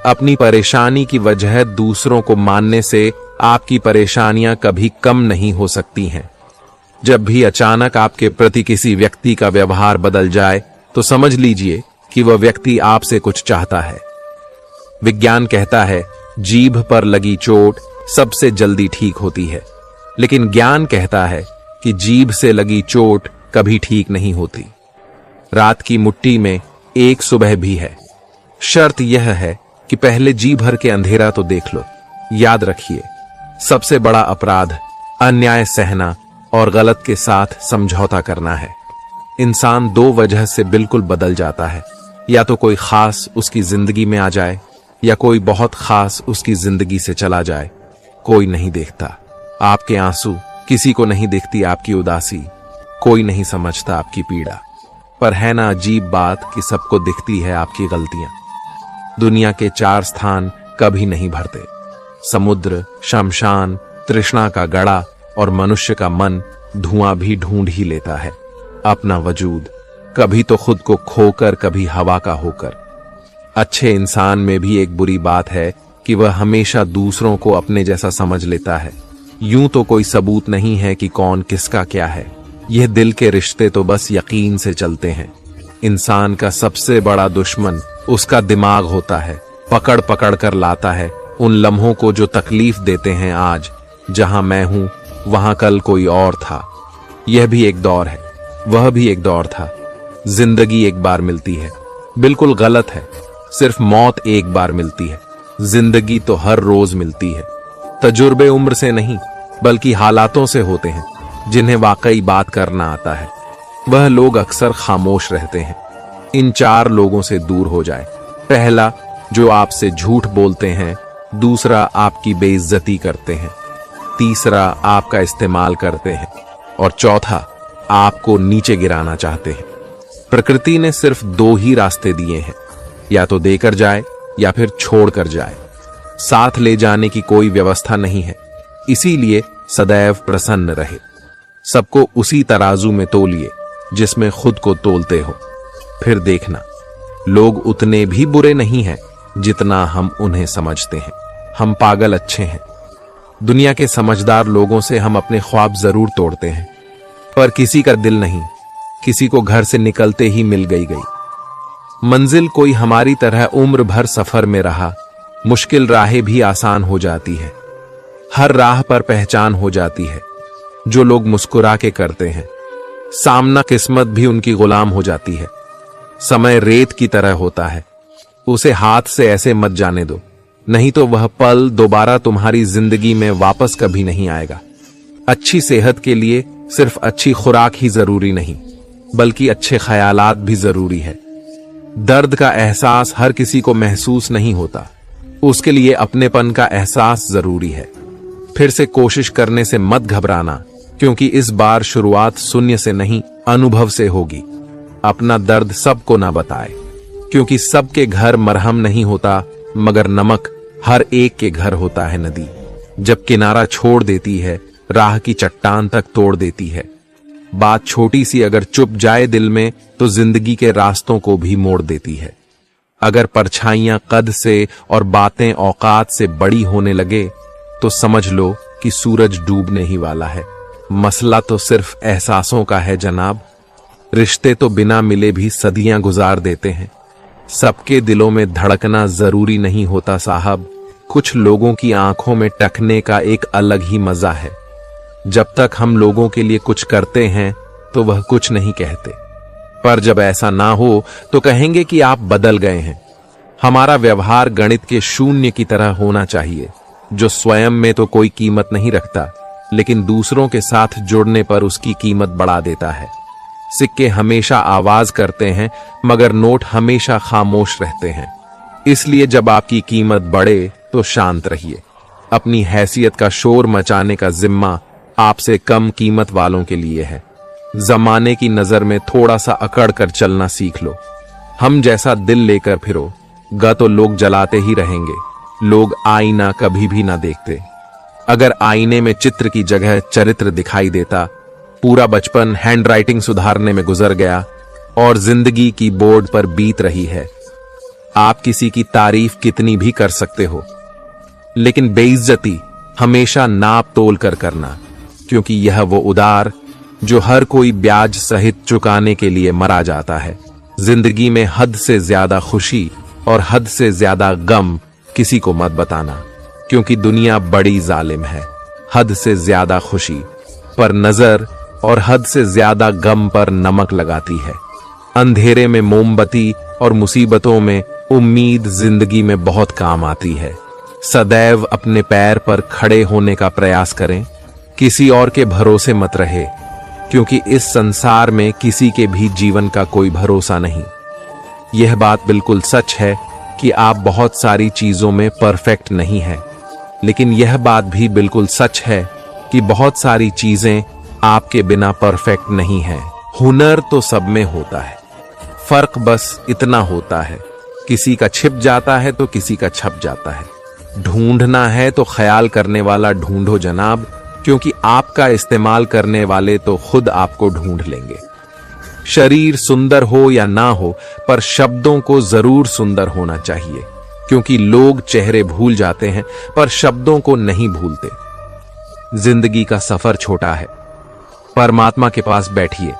अपनी परेशानी की वजह दूसरों को मानने से आपकी परेशानियां कभी कम नहीं हो सकती हैं। जब भी अचानक आपके प्रति किसी व्यक्ति का व्यवहार बदल जाए तो समझ लीजिए कि वह व्यक्ति आपसे कुछ चाहता है। विज्ञान कहता है जीभ पर लगी चोट सबसे जल्दी ठीक होती है, लेकिन ज्ञान कहता है कि जीभ से लगी चोट कभी ठीक नहीं होती। रात की मुट्ठी में एक सुबह भी है। शर्त यह है कि पहले जी भर के अंधेरा तो देख लो। याद रखिए, सबसे बड़ा अपराध अन्याय सहना और गलत के साथ समझौता करना है। इंसान दो वजह से बिल्कुल बदल जाता है, या तो कोई खास उसकी जिंदगी में आ जाए या कोई बहुत खास उसकी जिंदगी से चला जाए। कोई नहीं देखता आपके आंसू, किसी को नहीं दिखती आपकी उदासी, कोई नहीं समझता आपकी पीड़ा। पर है ना अजीब बात कि सबको दिखती है आपकी गलतियां। दुनिया के 4 स्थान कभी नहीं भरते, समुद्र, शमशान, तृष्णा का गड़ा और मनुष्य का मन धुआं भी ढूंढ ही लेता है अपना वजूद, कभी तो खुद को खोकर, कभी हवा का होकर। अच्छे इंसान में भी एक बुरी बात है कि वह हमेशा दूसरों को अपने जैसा समझ लेता है। यूं तो कोई सबूत नहीं है कि कौन किसका क्या है। यह दिल के रिश्ते तो बस यकीन से चलते हैं। इंसान का सबसे बड़ा दुश्मन उसका दिमाग होता है। पकड़ पकड़ कर लाता है उन लम्हों को जो तकलीफ देते हैं आज। जहां मैं हूं वहां कल कोई और था। यह भी एक दौर है, वह भी एक दौर था। जिंदगी एक बार मिलती है, बिल्कुल गलत है। सिर्फ मौत एक बार मिलती है, जिंदगी तो हर रोज मिलती है। तजुर्बे उम्र से नहीं बल्कि हालातों से होते हैं, जिन्हें वाकई बात करना आता है। वह लोग अक्सर खामोश रहते हैं। इन 4 लोगों से दूर हो जाए। पहला, जो आपसे झूठ बोलते हैं। दूसरा, आपकी बेइज्जती करते हैं। तीसरा, आपका इस्तेमाल करते हैं। और चौथा, आपको नीचे गिराना चाहते हैं। प्रकृति ने सिर्फ 2 ही रास्ते दिए हैं, या तो देकर जाए या फिर छोड़कर जाए। साथ ले जाने की कोई व्यवस्था नहीं है। इसीलिए सदैव प्रसन्न रहे। सबको उसी तराजू में तोलिए जिसमें खुद को तोलते हो। फिर देखना, लोग उतने भी बुरे नहीं हैं जितना हम उन्हें समझते हैं। हम पागल अच्छे हैं। दुनिया के समझदार लोगों से हम अपने ख्वाब जरूर तोड़ते हैं, पर किसी का दिल नहीं। किसी को घर से निकलते ही मिल गई मंजिल कोई हमारी तरह उम्र भर सफर में रहा। मुश्किल राहें भी आसान हो जाती है। हर राह पर पहचान हो जाती है जो लोग मुस्कुरा के करते हैं। सामना किस्मत भी उनकी गुलाम हो जाती है। समय रेत की तरह होता है, उसे हाथ से ऐसे मत जाने दो, नहीं तो वह पल दोबारा तुम्हारी जिंदगी में वापस कभी नहीं आएगा। अच्छी सेहत के लिए सिर्फ अच्छी खुराक ही जरूरी नहीं, बल्कि अच्छे ख्यालात भी जरूरी है। दर्द का एहसास हर किसी को महसूस नहीं होता, उसके लिए अपनेपन का एहसास जरूरी है। फिर से कोशिश करने से मत घबराना, क्योंकि इस बार शुरुआत शून्य से नहीं, अनुभव से होगी। अपना दर्द सबको ना बताए, क्योंकि सबके घर मरहम नहीं होता, मगर नमक हर एक के घर होता है नदी। जब किनारा छोड़ देती है, राह की चट्टान तक तोड़ देती है। बात छोटी सी अगर चुप जाए दिल में, तो जिंदगी के रास्तों को भी मोड़ देती है। अगर परछाइयां कद से और बातें औकात से बड़ी होने लगे, तो समझ लो कि सूरज डूबने ही वाला है। मसला तो सिर्फ एहसासों का है जनाब। रिश्ते तो बिना मिले भी सदियां गुजार देते हैं। सबके दिलों में धड़कना जरूरी नहीं होता साहब। कुछ लोगों की आंखों में टकने का एक अलग ही मजा है। जब तक हम लोगों के लिए कुछ करते हैं तो वह कुछ नहीं कहते, पर जब ऐसा ना हो तो कहेंगे कि आप बदल गए हैं। हमारा व्यवहार गणित के शून्य की तरह होना चाहिए, जो स्वयं में तो कोई कीमत नहीं रखता, लेकिन दूसरों के साथ जुड़ने पर उसकी कीमत बढ़ा देता है। सिक्के हमेशा आवाज करते हैं, मगर नोट हमेशा खामोश रहते हैं। इसलिए जब आपकी कीमत बढ़े तो शांत रहिए। अपनी हैसियत का शोर मचाने का जिम्मा आपसे कम कीमत वालों के लिए है। जमाने की नजर में थोड़ा सा अकड़ कर चलना सीख लो। हम जैसा दिल लेकर फिरो, गा तो लोग जलाते ही रहेंगे। लोग आईना कभी भी ना देखते। अगर आईने में चित्र की जगह चरित्र दिखाई देता, पूरा बचपन हैंडराइटिंग सुधारने में गुजर गया और जिंदगी की बोर्ड पर बीत रही है। आप किसी की तारीफ कितनी भी कर सकते हो, लेकिन बेइज्जती हमेशा नाप तोल कर करना, क्योंकि यह वो उधार जो हर कोई ब्याज सहित चुकाने के लिए मरा जाता है। जिंदगी में हद से ज्यादा खुशी और हद से ज्यादा गम किसी को मत बताना, क्योंकि दुनिया बड़ी जालिम है। हद से ज्यादा खुशी पर नजर और हद से ज्यादा गम पर नमक लगाती है। अंधेरे में मोमबत्ती और मुसीबतों में उम्मीद जिंदगी में बहुत काम आती है। सदैव अपने पैर पर खड़े होने का प्रयास करें, किसी और के भरोसे मत रहे, क्योंकि इस संसार में किसी के भी जीवन का कोई भरोसा नहीं। यह बात बिल्कुल सच है कि आप बहुत सारी चीजों में परफेक्ट नहीं हैं, लेकिन यह बात भी बिल्कुल सच है कि बहुत सारी चीजें आपके बिना परफेक्ट नहीं हैं। हुनर तो सब में होता है, फर्क बस इतना होता है, किसी का छिप जाता है तो किसी का छप जाता है। ढूंढना है तो ख्याल करने वाला ढूंढो जनाब, क्योंकि आपका इस्तेमाल करने वाले तो खुद आपको ढूंढ लेंगे। शरीर सुंदर हो या ना हो, पर शब्दों को जरूर सुंदर होना चाहिए, क्योंकि लोग चेहरे भूल जाते हैं पर शब्दों को नहीं भूलते। जिंदगी का सफर छोटा है, परमात्मा के पास बैठिए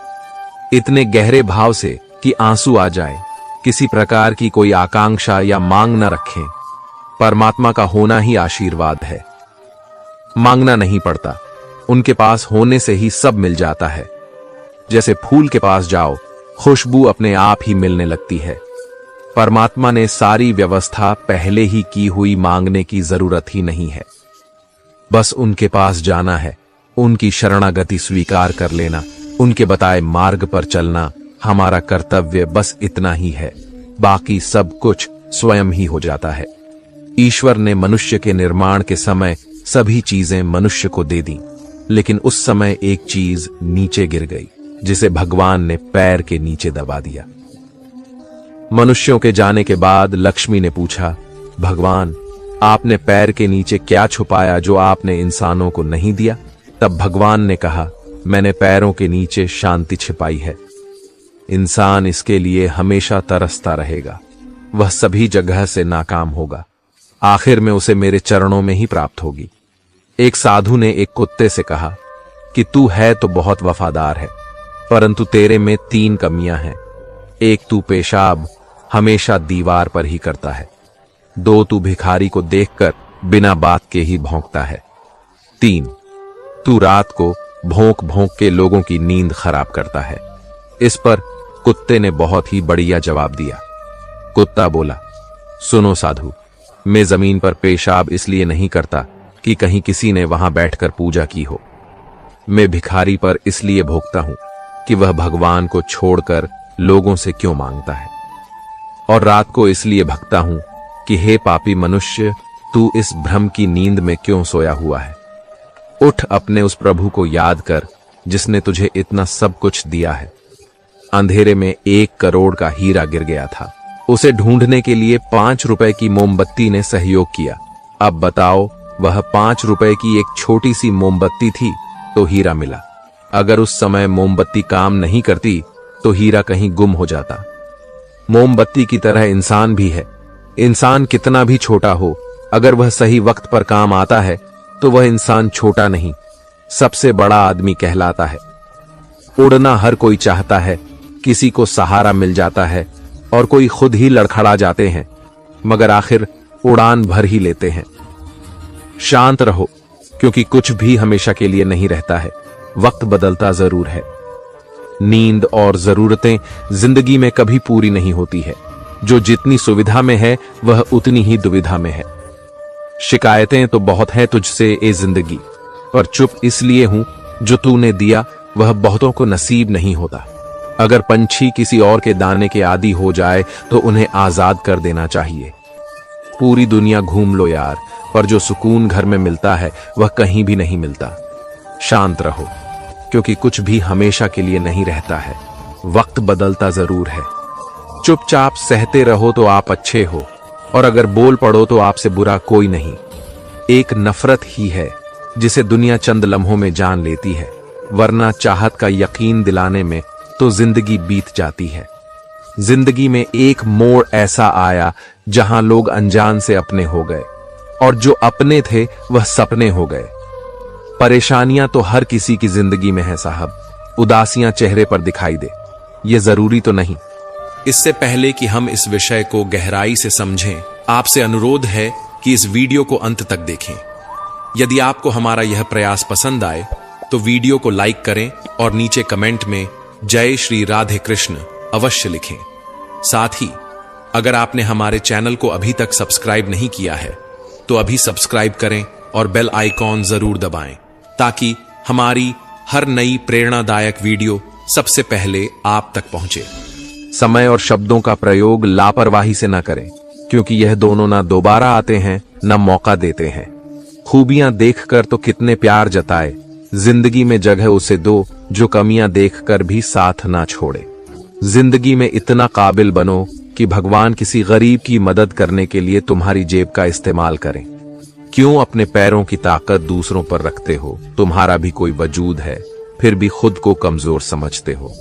इतने गहरे भाव से कि आंसू आ जाए। किसी प्रकार की कोई आकांक्षा या मांग न रखें, परमात्मा का होना ही आशीर्वाद है। मांगना नहीं पड़ता, उनके पास होने से ही सब मिल जाता है। जैसे फूल के पास जाओ, खुशबू अपने आप ही मिलने लगती है। परमात्मा ने सारी व्यवस्था पहले ही की हुई, मांगने की जरूरत ही नहीं है। बस उनके पास जाना है, उनकी शरणागति स्वीकार कर लेना, उनके बताए मार्ग पर चलना हमारा कर्तव्य, बस इतना ही है। बाकी सब कुछ स्वयं ही हो जाता है। ईश्वर ने मनुष्य के निर्माण के समय सभी चीजें मनुष्य को दे दी, लेकिन उस समय एक चीज नीचे गिर गई, जिसे भगवान ने पैर के नीचे दबा दिया। मनुष्यों के जाने के बाद लक्ष्मी ने पूछा, भगवान आपने पैर के नीचे क्या छुपाया जो आपने इंसानों को नहीं दिया? तब भगवान ने कहा, मैंने पैरों के नीचे शांति छिपाई है। इंसान इसके लिए हमेशा तरसता रहेगा, वह सभी जगह से नाकाम होगा, आखिर में उसे मेरे चरणों में ही प्राप्त होगी। एक साधु ने एक कुत्ते से कहा कि तू है तो बहुत वफादार है, परंतु तेरे में 3 कमियां हैं। 1, तू पेशाब हमेशा दीवार पर ही करता है। 2, तू भिखारी को देखकर बिना बात के ही भौंकता है। 3, तू रात को भौंक भौंक के लोगों की नींद खराब करता है। इस पर कुत्ते ने बहुत ही बढ़िया जवाब दिया। कुत्ता बोला, सुनो साधु, मैं जमीन पर पेशाब इसलिए नहीं करता कि कहीं किसी ने वहां बैठकर पूजा की हो। मैं भिखारी पर इसलिए भोगता हूं कि वह भगवान को छोड़कर लोगों से क्यों मांगता है। और रात को इसलिए भगता हूं कि हे पापी मनुष्य, तू इस भ्रम की नींद में क्यों सोया हुआ है। उठ, अपने उस प्रभु को याद कर जिसने तुझे इतना सब कुछ दिया है। अंधेरे में 1 करोड़ का हीरा गिर गया था, उसे ढूंढने के लिए 5 रुपए की मोमबत्ती ने सहयोग किया। अब बताओ, वह 5 रुपए की एक छोटी सी मोमबत्ती थी तो हीरा मिला। अगर उस समय मोमबत्ती काम नहीं करती तो हीरा कहीं गुम हो जाता। मोमबत्ती की तरह इंसान भी है। इंसान कितना भी छोटा हो, अगर वह सही वक्त पर काम आता है तो वह इंसान छोटा नहीं, सबसे बड़ा आदमी कहलाता है। उड़ना हर कोई चाहता है, किसी को सहारा मिल जाता है और कोई खुद ही लड़खड़ा जाते हैं, मगर आखिर उड़ान भर ही लेते हैं। शांत रहो, क्योंकि कुछ भी हमेशा के लिए नहीं रहता है, वक्त बदलता जरूर है। नींद और जरूरतें जिंदगी में कभी पूरी नहीं होती है। जो जितनी सुविधा में है वह उतनी ही दुविधा में है। शिकायतें तो बहुत हैं तुझसे ए जिंदगी, पर चुप इसलिए हूं जो तूने दिया वह बहुतों को नसीब नहीं होता। अगर पंछी किसी और के दाने के आदी हो जाए तो उन्हें आजाद कर देना चाहिए। पूरी दुनिया घूम लो यार, पर जो सुकून घर में मिलता है वह कहीं भी नहीं मिलता। शांत रहो, क्योंकि कुछ भी हमेशा के लिए नहीं रहता है, वक्त बदलता जरूर है। चुपचाप सहते रहो तो आप अच्छे हो, और अगर बोल पड़ो तो आपसे बुरा कोई नहीं। एक नफरत ही है जिसे दुनिया चंद लम्हों में जान लेती है, वरना चाहत का यकीन दिलाने में तो जिंदगी बीत जाती है। जिंदगी में एक मोड़ ऐसा आया जहां लोग अनजान से अपने हो गए और जो अपने थे वह सपने हो गए। परेशानियां तो हर किसी की जिंदगी में है साहब, उदासियां चेहरे पर दिखाई दे ये जरूरी तो नहीं। इससे पहले कि हम इस विषय को गहराई से समझें, आपसे अनुरोध है कि इस वीडियो को अंत तक देखें। यदि आपको हमारा यह प्रयास पसंद आए तो वीडियो को लाइक करें और नीचे कमेंट में जय श्री राधे कृष्ण अवश्य लिखें। साथ ही अगर आपने हमारे चैनल को अभी तक सब्सक्राइब नहीं किया है तो अभी सब्सक्राइब करें और बेल आइकॉन जरूर दबाएं ताकि हमारी हर नई प्रेरणादायक वीडियो सबसे पहले आप तक पहुंचे। समय और शब्दों का प्रयोग लापरवाही से न करें, क्योंकि यह दोनों ना दोबारा आते हैं न मौका देते हैं। खूबियां देखकर तो कितने प्यार जताए, जिंदगी में जगह उसे दो जो कमियां देखकर भी साथ ना छोड़े। जिंदगी में इतना काबिल बनो कि भगवान किसी गरीब की मदद करने के लिए तुम्हारी जेब का इस्तेमाल करें। क्यों अपने पैरों की ताकत दूसरों पर रखते हो? तुम्हारा भी कोई वजूद है, फिर भी खुद को कमजोर समझते हो।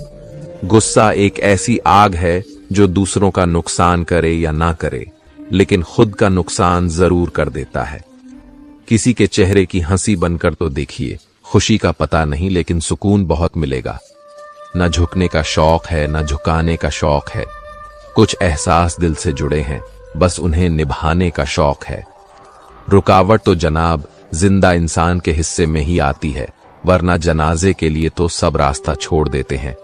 गुस्सा एक ऐसी आग है जो दूसरों का नुकसान करे या ना करे, लेकिन खुद का नुकसान जरूर कर देता है। किसी के चेहरे की हंसी बनकर तो देखिए, खुशी का पता नहीं लेकिन सुकून बहुत मिलेगा। न झुकने का शौक है न झुकाने का शौक है, कुछ एहसास दिल से जुड़े हैं, बस उन्हें निभाने का शौक है। रुकावट तो जनाब जिंदा इंसान के हिस्से में ही आती है, वरना जनाजे के लिए तो सब रास्ता छोड़ देते हैं।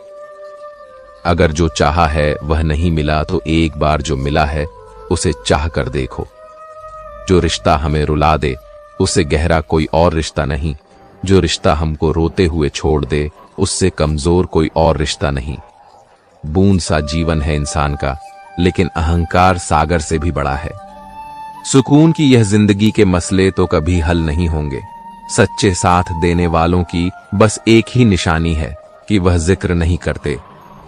अगर जो चाहा है वह नहीं मिला तो एक बार जो मिला है उसे चाह कर देखो। जो रिश्ता हमें रुला दे उससे गहरा कोई और रिश्ता नहीं, जो रिश्ता हमको रोते हुए छोड़ दे उससे कमजोर कोई और रिश्ता नहीं। बूंद सा जीवन है इंसान का, लेकिन अहंकार सागर से भी बड़ा है। सुकून की यह जिंदगी के मसले तो कभी हल नहीं होंगे। सच्चे साथ देने वालों की बस एक ही निशानी है कि वह जिक्र नहीं करते,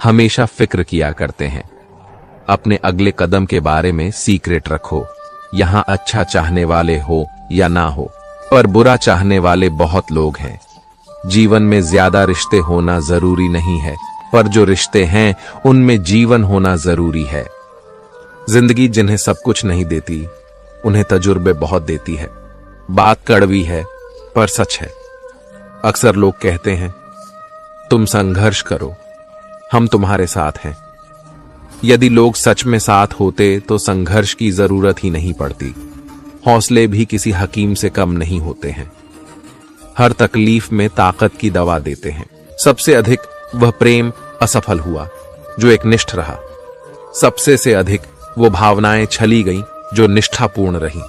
हमेशा फिक्र किया करते हैं। अपने अगले कदम के बारे में सीक्रेट रखो। यहां अच्छा चाहने वाले हो या ना हो, पर बुरा चाहने वाले बहुत लोग हैं। जीवन में ज्यादा रिश्ते होना जरूरी नहीं है, पर जो रिश्ते हैं उनमें जीवन होना जरूरी है। जिंदगी जिन्हें सब कुछ नहीं देती उन्हें तजुर्बे बहुत देती है। बात कड़वी है पर सच है। अक्सर लोग कहते हैं तुम संघर्ष करो, हम तुम्हारे साथ हैं। यदि लोग सच में साथ होते तो संघर्ष की जरूरत ही नहीं पड़ती। हौसले भी किसी हकीम से कम नहीं होते हैं। हर तकलीफ में ताकत की दवा देते हैं। सबसे अधिक वह प्रेम असफल हुआ जो एकनिष्ठ रहा। सबसे से अधिक वो भावनाएं छली गईं जो निष्ठापूर्ण रही।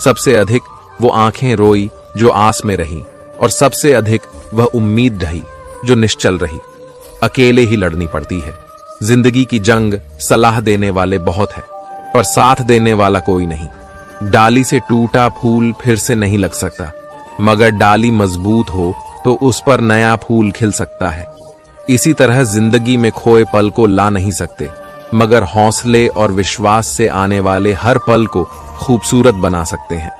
सबसे अधिक वो आंखें रोई जो आस में रही, और सबसे अधिक वह उम्मीद रही जो निश्चल रही। अकेले ही लड़नी पड़ती है। जिंदगी की जंग सलाह देने वाले बहुत है, पर साथ देने वाला कोई नहीं। डाली से टूटा फूल फिर से नहीं लग सकता, मगर डाली मजबूत हो तो उस पर नया फूल खिल सकता है। इसी तरह जिंदगी में खोए पल को ला नहीं सकते, मगर हौसले और विश्वास से आने वाले हर पल को खूबसूरत बना सकते हैं।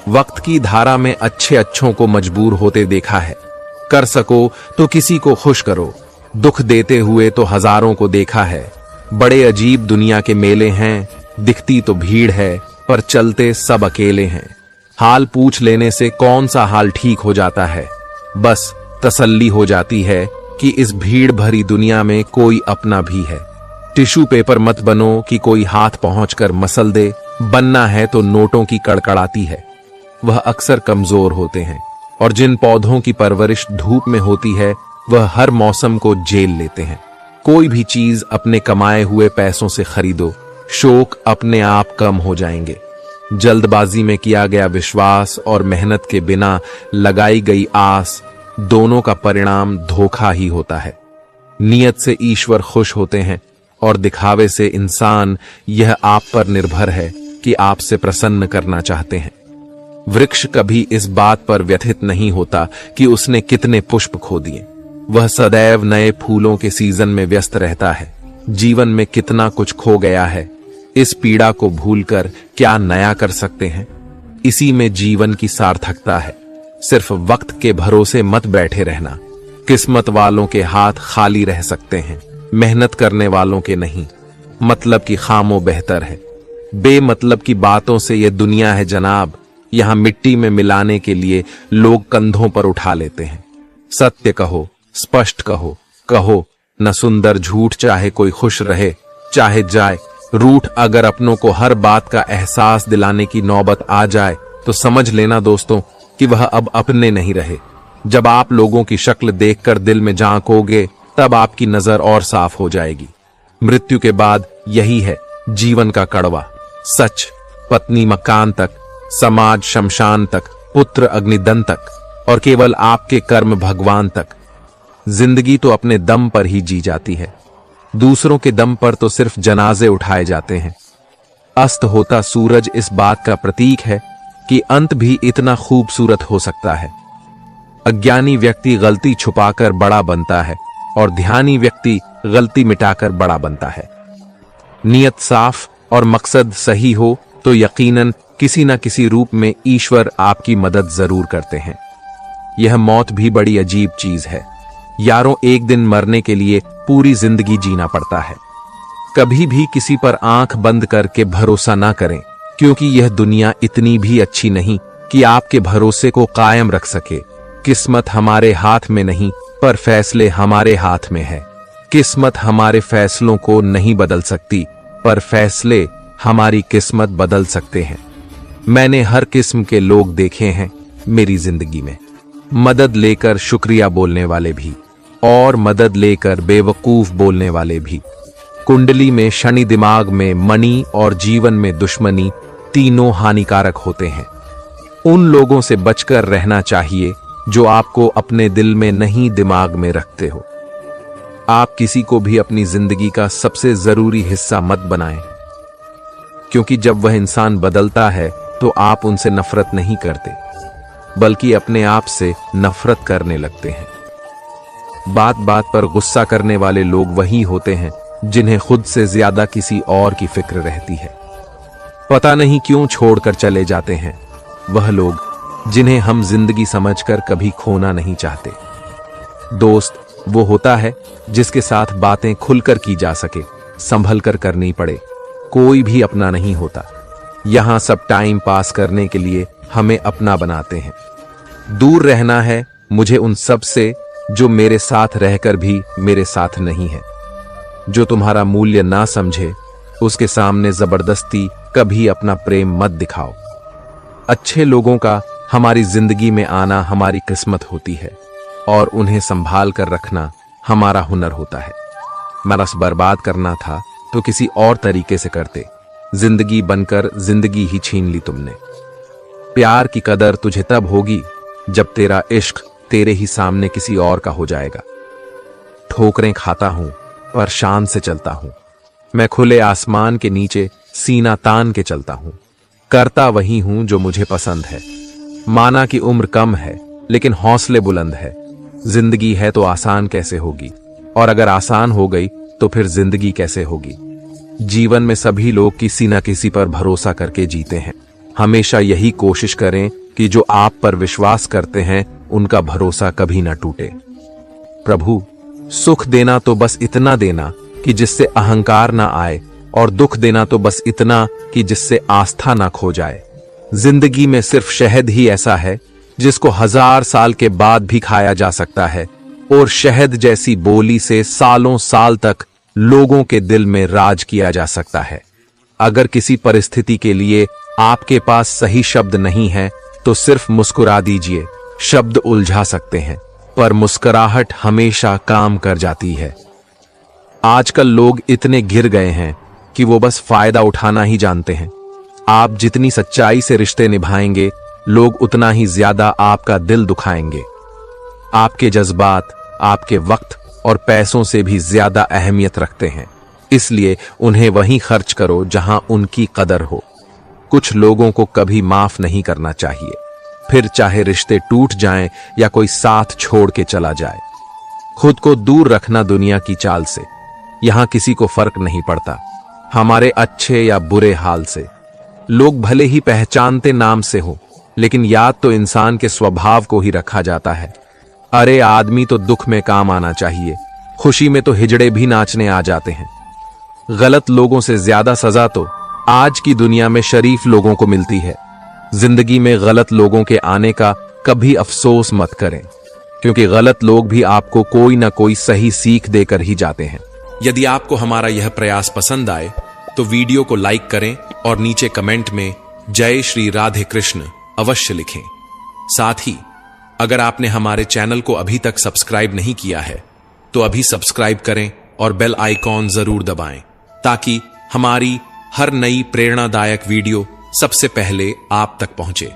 वक्त की धारा में अच्छे अच्छों को मजबूर होते देखा है। कर सको तो किसी को खुश करो, दुख देते हुए तो हजारों को देखा है। बड़े अजीब दुनिया के मेले हैं, दिखती तो भीड़ है पर चलते सब अकेले हैं। हाल पूछ लेने से कौन सा हाल ठीक हो जाता है, बस तसल्ली हो जाती है कि इस भीड़ भरी दुनिया में कोई अपना भी है। टिश्यू पेपर मत बनो कि कोई हाथ पहुंचकर मसल दे, बनना है तो नोटों की कड़कड़ाती है। वह अक्सर कमजोर होते हैं, और जिन पौधों की परवरिश धूप में होती है वह हर मौसम को झेल लेते हैं। कोई भी चीज अपने कमाए हुए पैसों से खरीदो, शौक अपने आप कम हो जाएंगे। जल्दबाजी में किया गया विश्वास और मेहनत के बिना लगाई गई आस, दोनों का परिणाम धोखा ही होता है। नियत से ईश्वर खुश होते हैं और दिखावे से इंसान। यह आप पर निर्भर है कि आपसे प्रसन्न करना चाहते हैं। वृक्ष कभी इस बात पर व्यथित नहीं होता कि उसने कितने पुष्प खो दिए। वह सदैव नए फूलों के सीजन में व्यस्त रहता है। जीवन में कितना कुछ खो गया है, इस पीड़ा को भूलकर क्या नया कर सकते हैं। इसी में जीवन की सार्थकता है। सिर्फ वक्त के भरोसे मत बैठे रहना। किस्मत वालों के हाथ खाली रह सकते हैं, मेहनत करने वालों के नहीं। मतलब की खामो बेहतर है। बेमतलब की बातों से यह दुनिया है जनाब, यहां मिट्टी में मिलाने के लिए लोग कंधों पर उठा लेते हैं। सत्य कहो, स्पष्ट कहो, कहो न सुंदर झूठ, चाहे कोई खुश रहे चाहे जाए रूठ। अगर अपनों को हर बात का एहसास दिलाने की नौबत आ जाए तो समझ लेना दोस्तों कि वह अब अपने नहीं रहे। जब आप लोगों की शक्ल देखकर दिल में झांकोगे तब आपकी नजर और साफ हो जाएगी। मृत्यु के बाद यही है जीवन का कड़वा सच। पत्नी मकान तक, समाज शमशान तक, पुत्र अग्निदन तक और केवल आपके कर्म भगवान तक। जिंदगी तो अपने दम पर ही जी जाती है, दूसरों के दम पर तो सिर्फ जनाजे उठाए जाते हैं। अस्त होता सूरज इस बात का प्रतीक है कि अंत भी इतना खूबसूरत हो सकता है। अज्ञानी व्यक्ति गलती छुपाकर बड़ा बनता है और ध्यानी व्यक्ति गलती मिटाकर बड़ा बनता है। नियत साफ और मकसद सही हो तो यकीनन किसी न किसी रूप में ईश्वर आपकी मदद जरूर करते हैं। यह मौत भी बड़ी अजीब चीज है यारों, एक दिन मरने के लिए पूरी जिंदगी जीना पड़ता है। कभी भी किसी पर आंख बंद करके भरोसा ना करें, क्योंकि यह दुनिया इतनी भी अच्छी नहीं कि आपके भरोसे को कायम रख सके। किस्मत हमारे हाथ में नहीं पर फैसले हमारे हाथ में है। किस्मत हमारे फैसलों को नहीं बदल सकती पर फैसले हमारी किस्मत बदल सकते हैं। मैंने हर किस्म के लोग देखे हैं मेरी जिंदगी में, मदद लेकर शुक्रिया बोलने वाले भी और मदद लेकर बेवकूफ बोलने वाले भी। कुंडली में शनि, दिमाग में मणि और जीवन में दुश्मनी, तीनों हानिकारक होते हैं। उन लोगों से बचकर रहना चाहिए जो आपको अपने दिल में नहीं दिमाग में रखते हो। आप किसी को भी अपनी जिंदगी का सबसे जरूरी हिस्सा मत बनाएं, क्योंकि जब वह इंसान बदलता है तो आप उनसे नफरत नहीं करते बल्कि अपने आप से नफरत करने लगते हैं। बात बात पर गुस्सा करने वाले लोग वही होते हैं जिन्हें खुद से ज्यादा किसी और की फिक्र रहती है। पता नहीं क्यों छोड़कर चले जाते हैं वह लोग जिन्हें हम जिंदगी समझकर कभी खोना नहीं चाहते। दोस्त वो होता है जिसके साथ बातें खुलकर की जा सके, संभल कर करनी पड़े। कोई भी अपना नहीं होता, यहां सब टाइम पास करने के लिए हमें अपना बनाते हैं। दूर रहना है मुझे उन सब से जो मेरे साथ रहकर भी मेरे साथ नहीं है। जो तुम्हारा मूल्य ना समझे उसके सामने जबरदस्ती कभी अपना प्रेम मत दिखाओ। अच्छे लोगों का हमारी जिंदगी में आना हमारी किस्मत होती है और उन्हें संभाल कर रखना हमारा हुनर होता है। मरस बर्बाद करना था तो किसी और तरीके से करते, जिंदगी बनकर जिंदगी ही छीन ली तुमने। प्यार की कदर तुझे तब होगी जब तेरा इश्क तेरे ही सामने किसी और का हो जाएगा। ठोकरें खाता हूं पर शान से चलता हूं, मैं खुले आसमान के नीचे सीना तान के चलता हूं। करता वही हूं जो मुझे पसंद है। माना कि उम्र कम है लेकिन हौसले बुलंद है। जिंदगी है तो आसान कैसे होगी, और अगर आसान हो गई तो फिर जिंदगी कैसे होगी। जीवन में सभी लोग किसी न किसी पर भरोसा करके जीते हैं। हमेशा यही कोशिश करें कि जो आप पर विश्वास करते हैं उनका भरोसा कभी न टूटे। प्रभु सुख देना तो बस इतना देना कि जिससे अहंकार ना आए, और दुख देना तो बस इतना कि जिससे आस्था ना खो जाए। जिंदगी में सिर्फ शहद ही ऐसा है जिसको 1000 साल के बाद भी खाया जा सकता है, और शहद जैसी बोली से सालों साल तक लोगों के दिल में राज किया जा सकता है। अगर किसी परिस्थिति के लिए आपके पास सही शब्द नहीं है तो सिर्फ मुस्कुरा दीजिए। शब्द उलझा सकते हैं पर मुस्कुराहट हमेशा काम कर जाती है। आजकल लोग इतने गिर गए हैं कि वो बस फायदा उठाना ही जानते हैं। आप जितनी सच्चाई से रिश्ते निभाएंगे लोग उतना ही ज्यादा आपका दिल दुखाएंगे। आपके जज्बात आपके वक्त और पैसों से भी ज्यादा अहमियत रखते हैं, इसलिए उन्हें वहीं खर्च करो जहां उनकी कदर हो। कुछ लोगों को कभी माफ नहीं करना चाहिए, फिर चाहे रिश्ते टूट जाएं या कोई साथ छोड़ के चला जाए। खुद को दूर रखना दुनिया की चाल से, यहां किसी को फर्क नहीं पड़ता हमारे अच्छे या बुरे हाल से। लोग भले ही पहचानते नाम से हो, लेकिन याद तो इंसान के स्वभाव को ही रखा जाता है। अरे आदमी तो दुख में काम आना चाहिए, खुशी में तो हिजड़े भी नाचने आ जाते हैं। गलत लोगों से ज्यादा सजा तो आज की दुनिया में शरीफ लोगों को मिलती है। जिंदगी में गलत लोगों के आने का कभी अफसोस मत करें, क्योंकि गलत लोग भी आपको कोई ना कोई सही सीख देकर ही जाते हैं। यदि आपको हमारा यह प्रयास पसंद आए तो वीडियो को लाइक करें और नीचे कमेंट में जय श्री राधे कृष्ण अवश्य लिखें। साथ ही अगर आपने हमारे चैनल को अभी तक सब्सक्राइब नहीं किया है तो अभी सब्सक्राइब करें और बेल आइकॉन जरूर दबाएं, ताकि हमारी हर नई प्रेरणादायक वीडियो सबसे पहले आप तक पहुंचे।